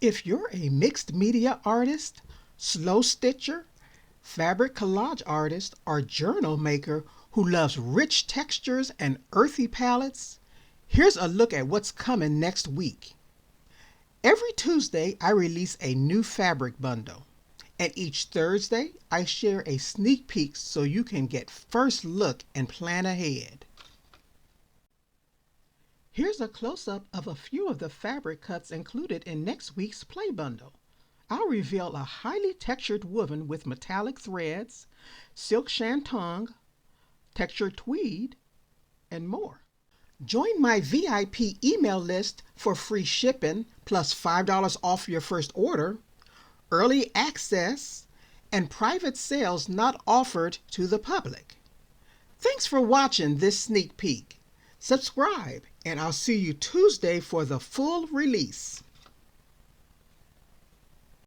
If you're a mixed media artist, slow stitcher, fabric collage artist, or journal maker who loves rich textures and earthy palettes, here's a look at what's coming next week. Every Tuesday, I release a new fabric bundle, and each Thursday, I share a sneak peek so you can get first look and plan ahead. Here's a close-up of a few of the fabric cuts included in next week's play bundle. I'll reveal a highly textured woven with metallic threads, silk shantung, textured tweed, and more. Join my VIP email list for free shipping plus $5 off your first order, early access, and private sales not offered to the public. Thanks for watching this sneak peek. Subscribe, and I'll see you Tuesday for the full release.